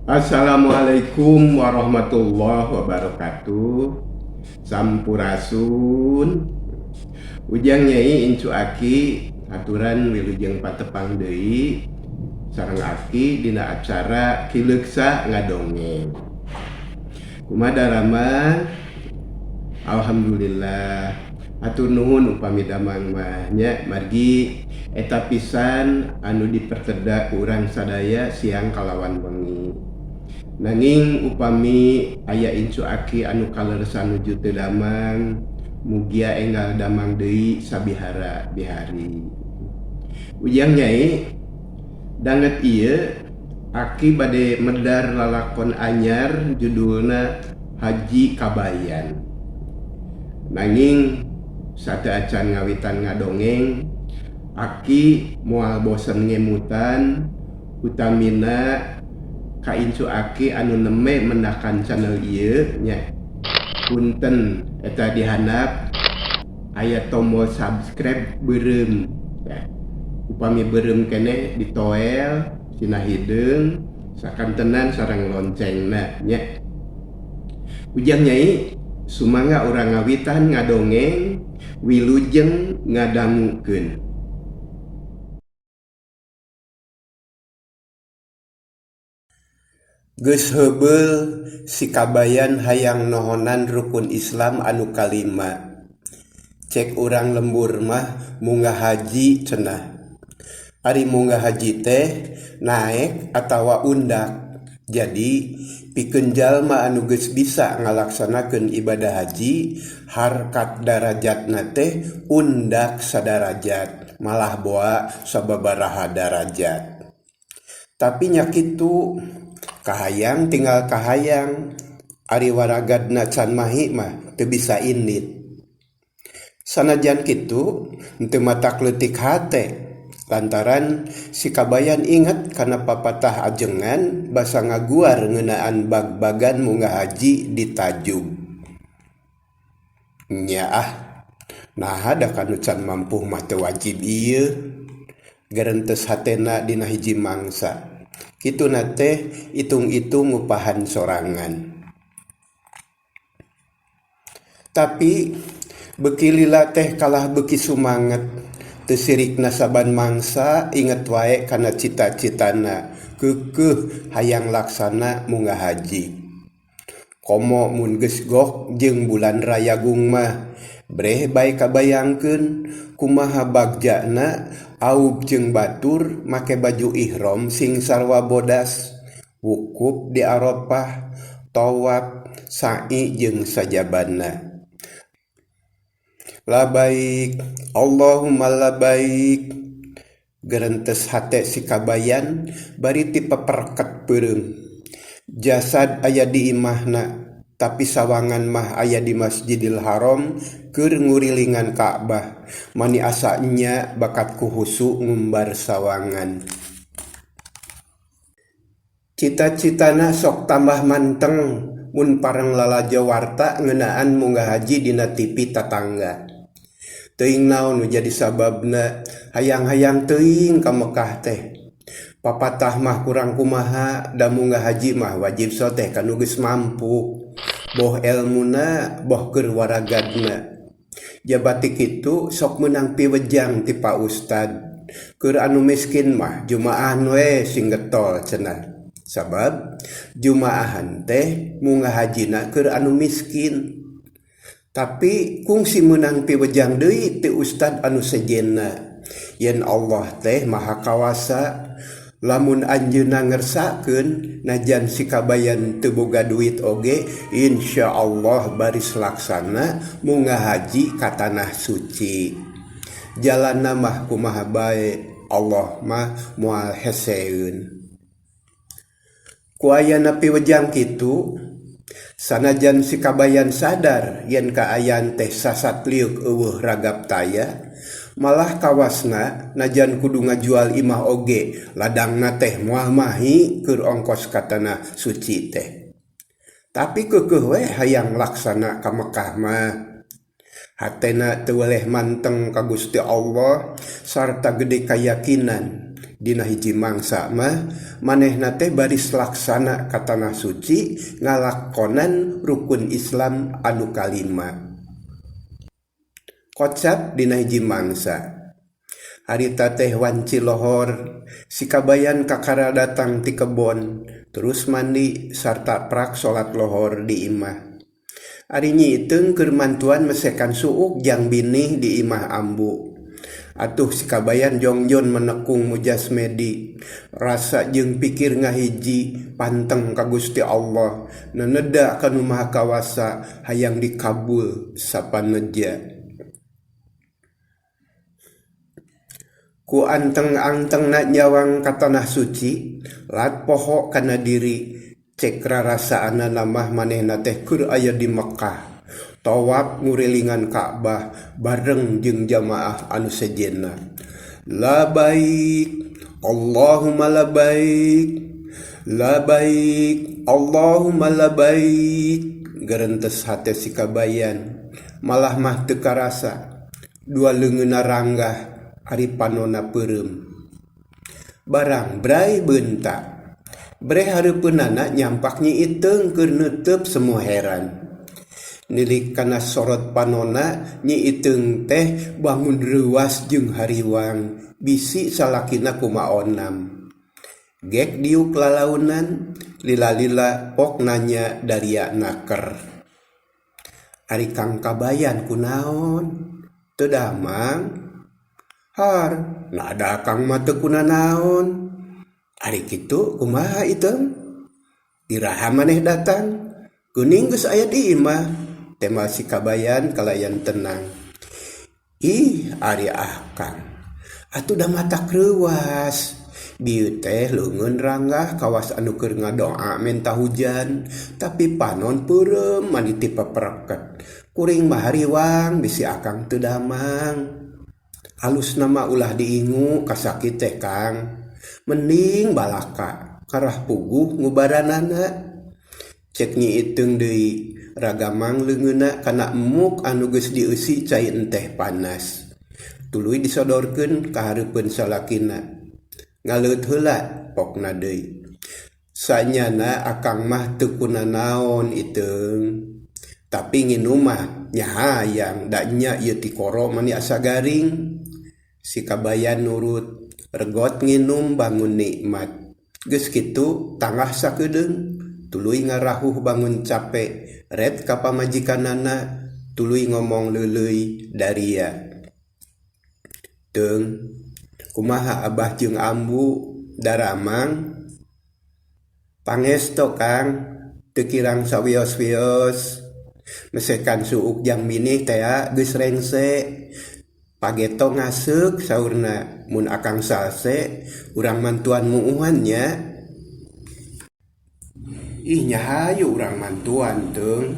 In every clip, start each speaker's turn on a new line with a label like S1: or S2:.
S1: Assalamualaikum warahmatullahi wabarakatuh. Sampurasun. Ujang Nyai Incu Aki aturan wilujeng patepang deui sareng Aki dina acara Kileuksa Ngadongeng. Kumaha rama? Alhamdulillah. Atur nuhun upami damang mah nya margi eta pisan anu dipertedak urang sadaya siang kalawan wengi. Nanging upami aya Incu Aki anu kaleresan nuju teu damang, mugia enggal damang deui sabihara bihari. Ujang Nyai, danget ieu Aki bade medar lalakon anyar judulna Haji Kabayan. Nanging sateu acan ngawitan ngadongeng, Aki moal bosen ngemutan utamina ka Incu Aki anu neme mendakan channel ieu nya. Punten eta dihandap aya tombol subscribe beureum ya. Upami beureum keneh ditoel cenah hideung sakantenan sareng loncengna nya. Ujang Nyai sumangga urang ngawitan ngadongeng wilujeng ngadangukeun. Geus heubeul si Kabayan hayang nohonan rukun Islam anu kalima. Cek urang lembur mah munggah haji cenah. Ari munggah haji teh naek atawa undak. Jadi pikeun jalma anu geus bisa ngalaksanakeun ibadah haji harkat darajatna teh undak sadarajat, malah boa sababaraha darajat. Tapi nya kitu kahayang tinggal kahayang, ari waragadna can mahi mah teu bisa indit. Sanajan kitu henteu matak leutik hate lantaran si Kabayan inget kana papatah ajengan basa ngaguar ngeunaan bag-bagan munggah haji di Tajub. Nya naha da kanu can mampuh mah teu wajib ieu, garentes hatena dina hiji mangsa. Kitu teh itung-itung ngupahan sorangan. Tapi beuki lila teh kalah beuki sumanget, teu sirikna saban mangsa inget wae kana cita-citana keukeuh hayang laksana munggah haji. Komo mun geus gok jeung bulan rayagung mah breh bae kabayangkeun kumaha bagjana aub jeung batur make baju ihram sing sarwa bodas, wukuf di Arafah, tawaf, sa'i jeung sajabanna. Labaik, Allahumma labaik. Gerentes hate si Kabayan bari ti paperket beureum. Jasad aya di imahna, tapi sawangan mah aya di Masjidil Haram keur ngurilingan Ka'bah. Mani asanya bakat kuhusu ngumbar sawangan. Cita-citana sok tambah manteng mun parang lalajo warta ngeunaan munggah haji dina TV tatangga. Teuing naon nu jadi sababna hayang-hayang teuing ka Mekah teh. Papatah mah kurang kumaha da munggah haji mah wajib soteh kanu geus mampu. Boh elmuna boh keur waragadna. Jabati kitu sok meunang piwejang ti Pak Ustad. Keur anu miskin mah jumaahan we sing getol cenah. Sabab jumaahan teh munggah hajina keur anu miskin. Tapi kungsi meunang piwejang deui ti Ustad anu sejenna. Yen Allah teh maha kawasa, lamun anjeunna ngersakeun najan si Kabayan teu boga duit oge, insyaallah baris laksana munggah haji ka tanah suci. Jalanna mah kumaha bae, Allah mah moal heseun. Ku ayana piwejang kitu, sanajan si Kabayan sadar yen kaayaan teh sasat liuk eueuh ragap taya, malah kawasna najan kudu ngajual imah oge ladangna teh moal mahi keur ongkos ka tanah suci teh. Tapi keukeuh we hayang laksana ka Mekah mah. Hatena teu weleh manteng ka Gusti Allah sarta gede kayakinan Dina hiji mangsa mah manehna teh baris laksana ka tanah suci ngalakonan rukun Islam anu kalima. Kocap dina hiji mangsa harita teh wanci lohor sikabayan kakara datang ti kebon terus mandi sarta prak salat lohor di imah. Ari nyiiteung keur mantuan mesekan suuk jang binih di imah ambu. Atuh sikabayan jongjon menekung mujasmedi rasa jeung pikir ngahiji panteng ka Gusti Allah naneda kanu maha kawasa hayang dikabul sapaneja. Ku anteng-antengna nyawang ka tanah suci lat poho kana diri cek rarasaana namah manehna teh keur aya di Mekkah tawaf ngurilingan Ka'bah bareng jeung jamaah anu sejenna. Labaik Allahumma labaik labaik Allahumma labaik. Gerentes hate sikabayan malah mah teu karasa dua leungeunna ranggah ari panonna peureum. Barang bray beunta bre hareupeunana nyampak nyiiteung keur neuteub semua heran. Nilik kana sorot panona nyiiteung teh bangun reuwas jeung hariwang bisi salakina kumaonam. Gek diuk lalaunan lila-lila pok nanya daria naker. Ari Kang kabayan kunaon? Teu damang? Har, nada Kang mah teu kunanaon. Ari kitu kumaha iteung? Iraha maneh datang? Kuning geus aya di imah. Tema si kabayan kalayan tenang. Ih, ari Kang. Atuh da mata kreuwas. Bieu teh leungeun ranggah kawas anu keur ngadoa menta hujan, tapi panon peureum mani ti papereket. Kuring mah hariwang bisi Akang teu damang. Alus nama ulah diingu kasakit teh Kang. Mending balaka karah puguh ngubaranana. Cek nyiiteung deui ragamang leungeunna kana emuk anu geus dieusi cai teh panas. Tuluy disodorkeun ka hareupeun salakina. Ngaleut heula pokna deui. Sanyana Akang mah teu kunanaon iteung. Tapi nginum mah nya hayang da nya ieu ti koro mani asa garing. Si kabayan nurut regot nginum bangun nikmat. Geus kitu tangah sakedeung tuluy ngarahuh bangun capek red ka pamajikanana tuluy ngomong leuleuy daria. Teung kumaha abah jeung ambu daramang? Pangesto Kang teu kirang sawios-wios. Mesekan suuk jang binih teh geus rengse. Pageto ngaseuk saurna mun Akang salse urang mantuan muuhan nya. Ih nya hayu urang mantuan teung.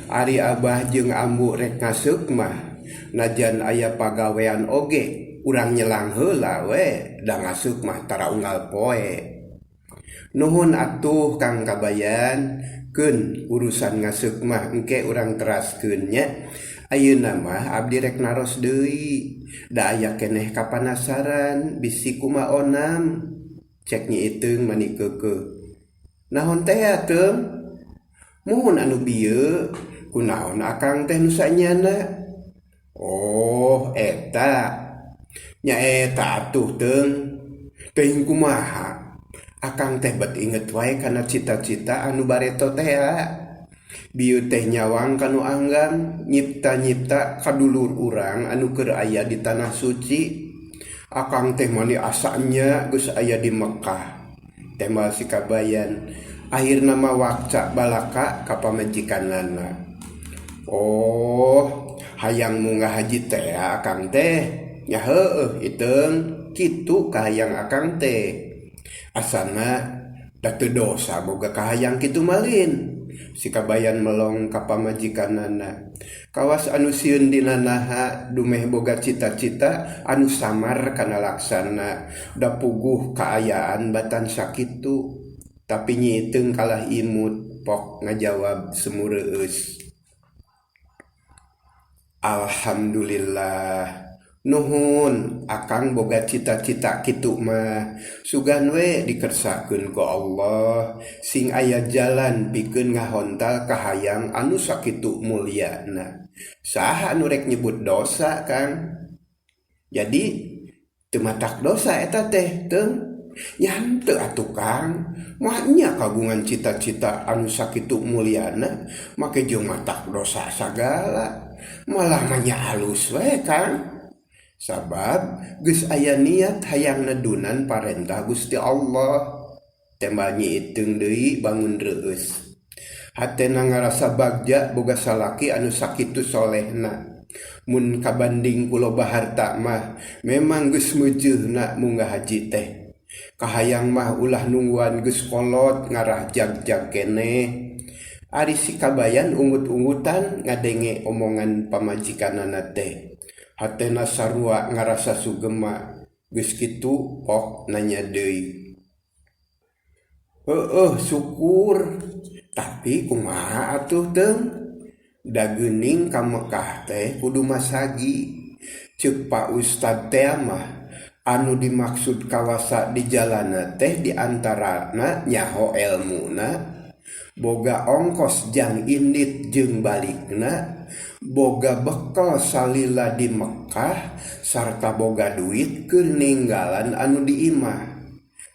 S1: Ari abah jeung ambu rek ngaseuk mah najan aya pagawean oge urang nyelang heula we da ngaseuk mah tara unggal poe. Nuhun atuh Kang kabayan keun urusan ngaseuk mah engke urang teraskeun nya. Ayeuna mah abdi rek naros deui da aya keneh kapanasaran bisi kumaonam. Cek nyiiteung mani keukeuh. Nahon teh teung? Muhun anu bieu kunaon Akang teh nu sanyana? Oh eta. Nya eta atuh teung. Teuing kumaha? Akang teh bet inget wae kana cita-cita anu bareto teh. Bieu teh nyawang kanu anggang nyipta-nyipta kadulur urang anu keur aya di tanah suci. Akang teh mani asanya geus aya di Mekkah. Tema si kabayan akhirna mah wakca balaka ka pamajikanana. Oh, hayang munggah haji teh Akang teh. Nya heueuh iteung kitu kahayang Akang teh. Asana da teu dosa boga kahayang kitu malin. Si kabayan melong ka pamajikanana. Kawas anu sieun dina naha dumeh boga cita-cita anu samar kana laksana. Da puguh kaayaan batan sakitu. Tapi nyiiteung kalah imut pok ngajawab semureueus. Alhamdulillah Nuhun akang boga cita-cita kitu mah sugan we dikersakeun ku Allah sing aya jalan pikeun ngahontal kahayang anu sakitu mulyana. Saha anu rek nyebut dosa Kang? Jadi teu matak dosa eta teh teung nyan teu atuh Kang. Mahnya kagungan cita-cita anu sakitu mulyana make jeung matak dosa sagala. Malah manya halus we Kang. Sabab geus aya niat hayang nedunan parentah Gusti Allah. Tembanyi iteung deui bangun reueus. Hatena ngarasa bagja boga salaki anu sakitu solehna. Mun kabanding puloba harta mah memang geus meujeuhna munggah haji teh. Kahayang mah ulah nungguan geus kolot ngarah jag-jag keneh. Ari si kabayan ungut-ungutan ngadenge omongan pamajikanana teh. Hatena sarua ngarasa sugema geus kitu pok nanya deui. Syukur. Tapi kumaha atuh teung? Da geuning ka Mekah teh kudu masagi. Ceuk Pak Ustad teh mah anu dimaksud kawasa di jalana teh diantarana nyaho elmuna, boga ongkos jang indit jeung balikna, boga bekal salila di Mekah, sarta boga duit keur ninggalan anu di imah.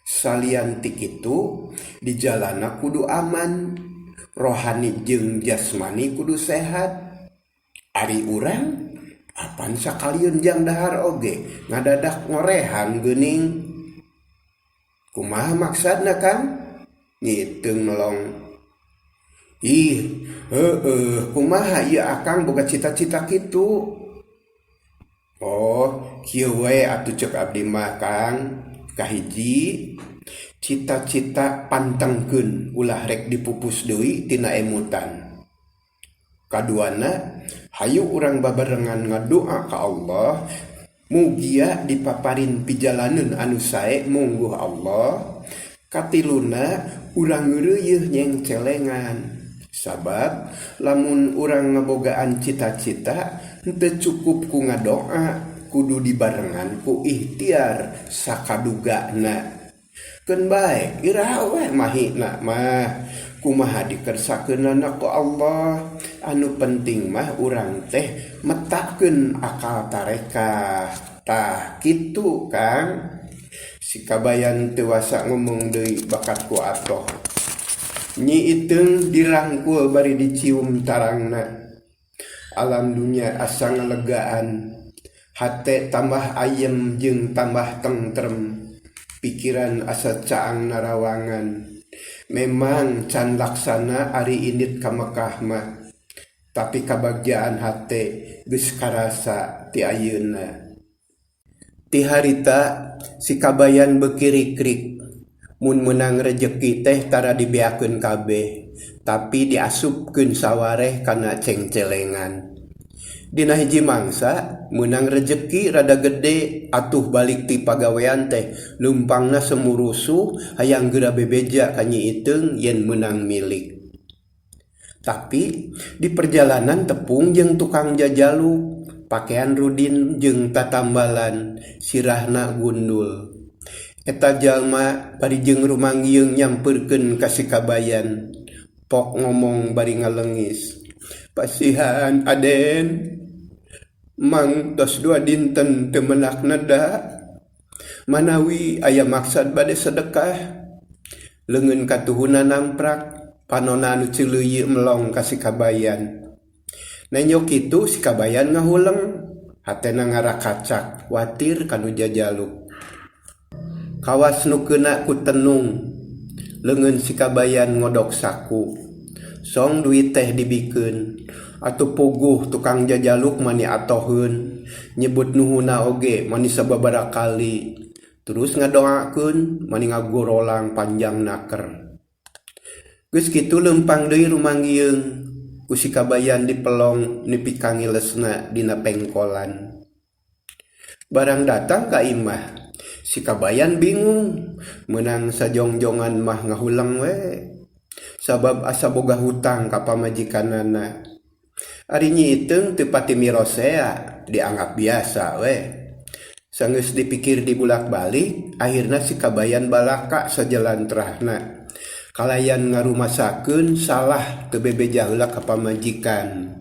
S1: Salian ti kitu di jalana kudu aman, rohani jeung jasmani kudu sehat. Ari urang apan sakalian jang dahar oge ngadadak ngorehan geuning. Kumaha maksudna Kang? Ngiteung melong. Kumaha ieu akang boga cita-cita kitu? Kieu we atuh ceuk abdi mah Kang. Kahiji, cita-cita pantengkeun ulah rek dipupus deui tina emutan. Kaduana, hayu urang babarengan ngadoa ka Allah mugia dipaparin pijalaneun anu sae mungguh Allah. Katiluna urang ngeureuyeuh nyeng celengan. Sabab lamun urang ngabogaan cita-cita teu cukup ku ngadoa, kudu dibarengan ku ikhtiar sakadugana. Keun bae iraha we mahina mah kumaha dikersakeunana ku Allah. Anu penting mah urang teh metakeun akal tarekah. Tah kitu Kang. Si kabayan teu wasa ngomong deui bakat ku atoh. Nyi iteung dirangkul bari dicium tarangna. Alam dunia asa ngalegaan. Hate tambah ayem jeung tambah tentrem. Pikiran asa caang narawangan. Memang can laksana ari indit ka Mekah mah. Tapi kabagjaan hate geus karasa ti ayeuna. Ti harita si kabayan bekirik-rik. Mun menang rejeki teh tara dibeakeun kabeh. Tapi diasupkeun sawareh kana cengcelengan. Dina hiji mangsa menang rejeki rada gede atuh balik ti pagawean teh lumpangna semurusu hayang geura bebeja ka nyi iteung yen menang milik. Tapi di perjalanan tepung jeung tukang jajaluk, pakaian rudin jeung tatambalan, sirahna gundul. Eta jalma bari jeung rumangieung nyampeurkeun ka si kabayan, pok ngomong bari ngalengis. Pasihan Aden, mang tos 2 dinten teu menak neda. Manawi aya maksad bade sedekah. Leungeun katuhuna namprak, panonna anu ceuleuy melong ka si kabayan. Nanyok kitu si kabayan ngahuleng, hatena ngarakacak, watir kanu jajaluk. Kawas nu keuna ku tenung, leungeun si kabayan ngodok saku. Song duit teh dibikeun, atuh puguh tukang jajaluk mani atoheun, nyebut nuhuna oge mani sababaraha kali. Terus ngadoakeun mani ngagorolang panjang naker. Geus kitu leumpang deui rumangieung, ku si kabayan dipelong nepi ka ngilesna dina pengkolan. Barang datang ka imah, si kabayan bingung, meunang sajongjongan mah ngahulang we. Sabab asa boga hutang ka pamajikanana. Ari nyi iteung teu pati mirosea, dianggap biasa we. Sanggeus dipikir dibulak-balik, akhirna si kabayan balaka sajalan terahna. Kalayan ngarumasakeun salah teu bebeja heula ka pamajikan.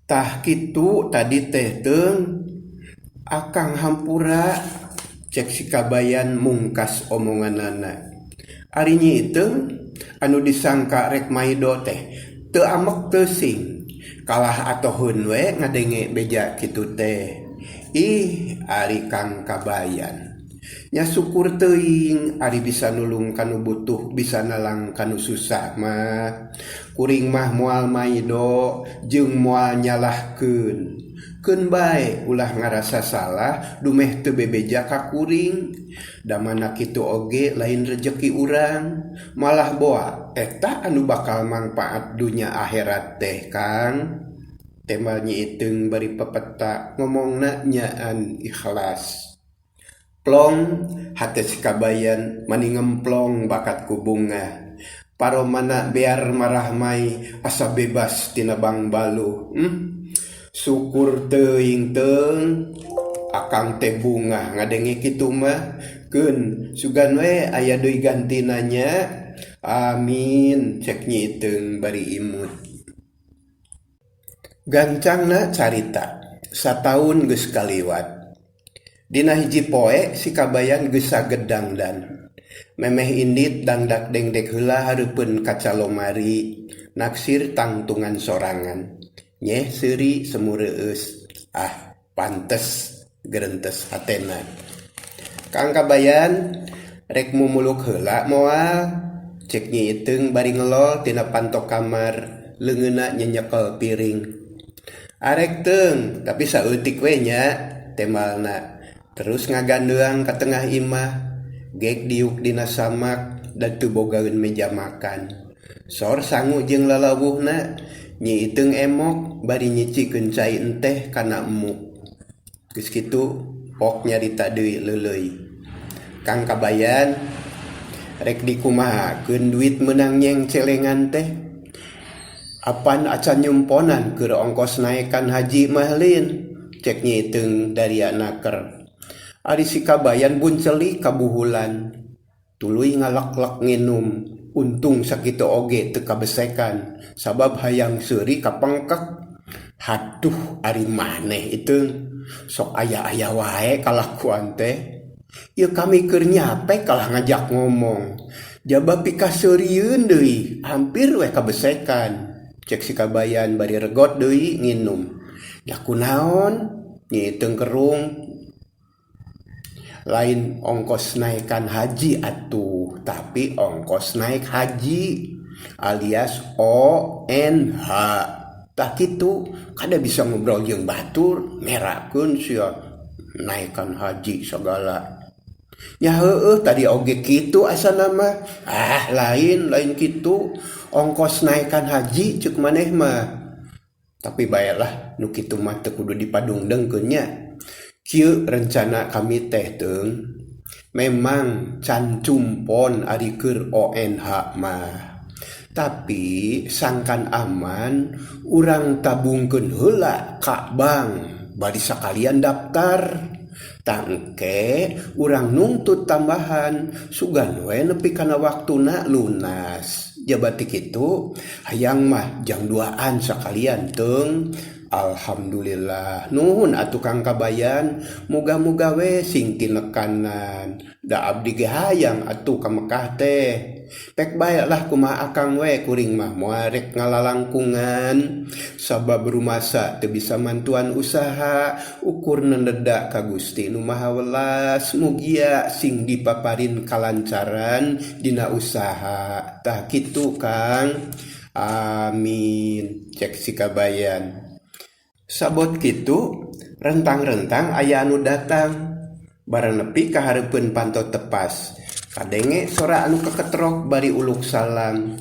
S1: Tah kitu tadi teh teung akang hampura cek si kabayan mungkas omonganana. Ari nyiiteung anu disangka rek maido teh teu amek teusing. Kalah atoheun we ngadenge beja kitu teh. Ih, ari Kang Kabayan. Nya syukur teuing ari bisa nulung kanu butuh, bisa nalang kanu susah mah. Kuring mah moal maido jeung moal nyalahkeun. Keun bae ulah ngarasa salah dumeh teu bebeja ka kuring. Da mana kitu oge lain rejeki urang, malah boa eta anu bakal mangpaat dunya akhirat teh Kang. Temal nyiiteung bari pepeta ngomongna nyaan ikhlas. Plong hate si kabayan mani ngemplong bakat ku bunga. Paromana bear marah mai asa bebas tina bang balu. Syukur teuing teung akang teh bunga ngadenge kitu mah keun sugan we aya deui gantina nya. Amin cek nyiiteung bari imut. Gancangna carita sataun geus kaliwat. Dina hiji poe si kabayan geus saged dangdan. Memeh indit dangdak dengdek heula hareupeun kaca lomari naksir tangtungan sorangan. Nyeh seuri semureueus. Pantes gerentes hatena. Kang Kabayan rek mumuluk heula moal cek nyiiteung bari ngelol tina pantok kamar leungeunna nyenyekel piring. Arek teung tapi saeutik we nya temalna. Terus ngagandeung ka tengah imah, gek diuk dina samak dan teu bogaeun meja makan. Sor sangu jeung lalawuhna, nyiiteung emok bari nyicikeun cai enteh kana emuk. Geus kitu pok nyarita deui leuleuy. Kang Kabayan rek dikumahakeun duit meunang nyeng celengan teh. Apan acan nyumponan keur ongkos naekan haji mahlin cek nyiiteung dari anaker. Ari si Kabayan bunceli kabuhulan tuluy ngalak-lak nginum. Untung sakitu oge teu kabesekan sabab hayang seuri kapengkek. Haduh ari maneh itu sok aya-aya wae kalakuan teh. Ieu kami keur nyape kalah ngajak ngomong. Jaba pikaseurieun deui hampir we kabesekan. Cek si Kabayan bari regot deui nginum. Ya kunaon? Nyiiteung kerung. Lain ongkos naikkan haji atuh, tapi ongkos naik haji alias ONH. Tak kitu kada bisa ngobrol jeung batur merakeun sia naikkan haji segala. Ya heueuh tadi oge kitu asana mah. Lain kitu ongkos naikkan haji ceuk maneh mah. Tapi baelah nu kitu mah teu kudu dipadungdengkeun nya. Kieu rencana kami teh teung. Memang can cumpon ari keur ONH mah. Tapi sangkan aman urang tabungkeun heula ka bank bari sakalian daftar. Tangke urang nungtut tambahan sugan we nepi kana waktuna lunas. Jabati kitu hayang mah jang 2an sakalian teung. Alhamdulillah nuhun atuh Kang Kabayan, muga-muga we sing tinekanan. Da abdi ge hayang atuh ka Mekah teh. Pek bae lah kumaha akang we kuring mah moal rek ngalalangkungan sabab rumasa teu bisa mantuan usaha ukur nendedak ka Gusti Nu Maha Welas mugia sing dipaparin kalancaran dina usaha. Tah kitu Kang. Amin cek si Kabayan. Sabot kitu rentang-rentang aya anu datang bareng nepi ka hareupeun panto tepas kadenge sora anu keketrok bari uluk salam.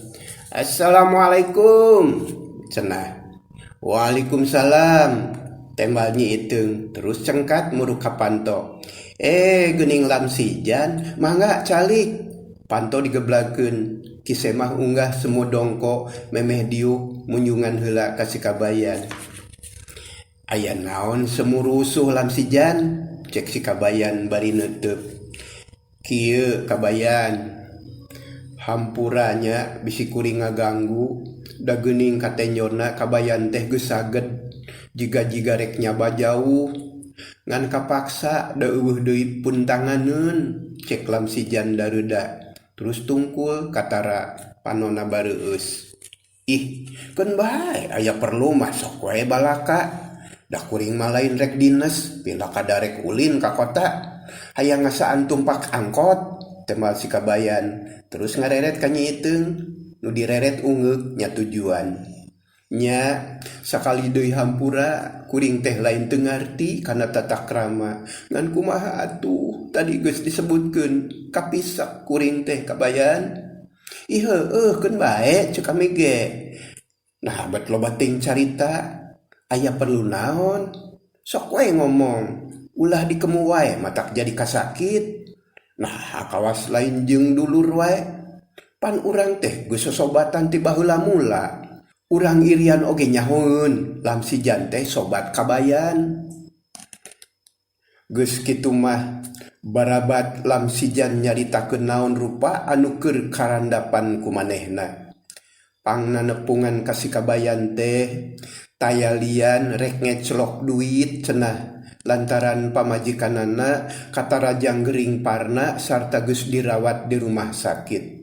S1: Assalamualaikum cenah. Waalaikumsalam tembal nyiiteung terus cengkat muruk ka panto. Geuning lamsijan mangga calik. Panto digeblakeun kise mah unggah semu dongko memeh diuk munjungan heula ka si Kabayan. Aya naon semu rusuh lamsijan? cek si kabayan bari neuteub. Kieu kabayan hampuranya bisi kuring ngaganggu da geuning katenjona kabayan teh geus saged jiga rek nyaba jauh ngan kapaksa da eueuh deui puntanganeun cek lamsijan daruda terus tungkul katara panonna bareueus. Ih keun bae aya perlu masuk wae balaka da kuring mah lain rek dinas pindah ka darek ulin ka kota hayang ngasaan tumpak angkot temal si kabayan terus ngareret ka nyiiteung nu direret ungeuk nya tujuan nya sakali deui hampura kuring teh lain teu ngarti kana tata krama ngan kumaha atuh tadi geus disebutkeun kapisak kuring teh kabayan. Ih heueuh keun bae ceuk kami ge. Nah bet loba teuing carita aya perlu naon sok we ngomong ulah dikemu wae matak jadi kasakit. Nah kawas lain jeung dulur wae pan urang teh geus sosobatan ti baheula mula urang irian oge nyahoeun lamsijan teh sobat kabayan. Geus kitu mah barabat lamsijan nyaritakeun naon rupa anu keur karandapan ku manehna. Pangna nepungan ka si kabayan teh tayalian rek ngeclok duit cenah lantaran pamajikanana katarajang gering parna sarta geus dirawat di rumah sakit.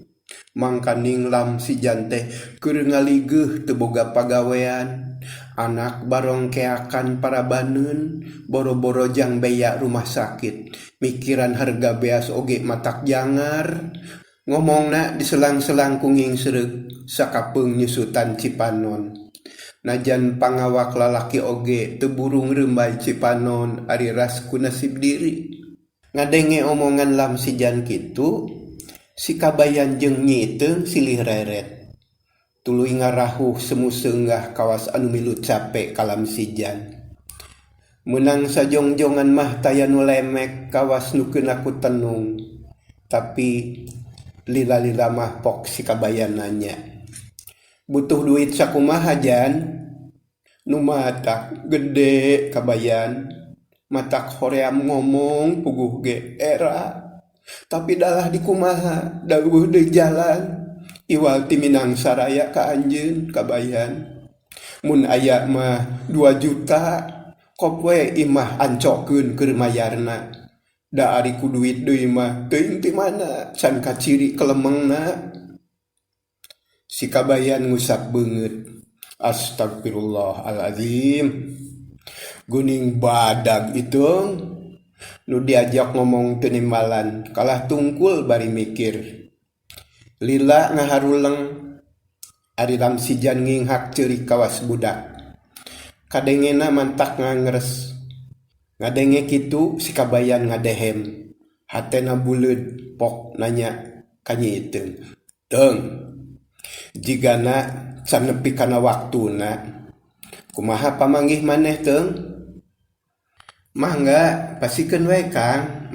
S1: Mangkaning lamsijan teh keur ngaligeuh teu boga pagawean, anak barong keakan parabaneun, boro-boro jang beya rumah sakit, mikiran harga beas oge matak jangar. Ngomongna diselang-selang kunging seureuk sakapeung nyusutan Cipanon. Najan pangawak lalaki oge teu buru ngrembay Cipanon ari ras ku nasib diri. Ngadenge omongan lamsijan kitu, si kabayan jeung nyiiteung silih reret. Tuluy ngarahuh semu seunggah kawas anu milu cape ka lamsijan. Meunang sajongjongan mah taya nu lemek kawas nu keun aku tenung. Tapi lila-lila mah pok si kabayan nanya. Butuh duit sakumaha jan? Nu matak gede kabayan. Matak hoream ngomong puguh ge era. Tapi dalah dikumaha daweuh deui jalan. Iwal ti Minang Saraya ka anjeun kabayan. Mun aya mah 2 juta kop we imah ancokeun keur mayarna. Da ari ku duit deui mah teuing ti mana can kaciri kelemengna. Si kabayan ngusap beungeut. Astagfirullahalazim. Guning badag itu nu diajak ngomong teu nimbalan kalah tungkul bari mikir. Lila ngaharuleng ari lamsijan nginghak ceurik kawas budak. Kadengena mantak ngangres. Ngadenge kitu si kabayan ngadehem. Hatena buleud pok nanya ka nyiiteung. Teung, jigana can nepi kana waktuna. Kumaha pamanggih maneh teung? Mangga pasikeun we Kang.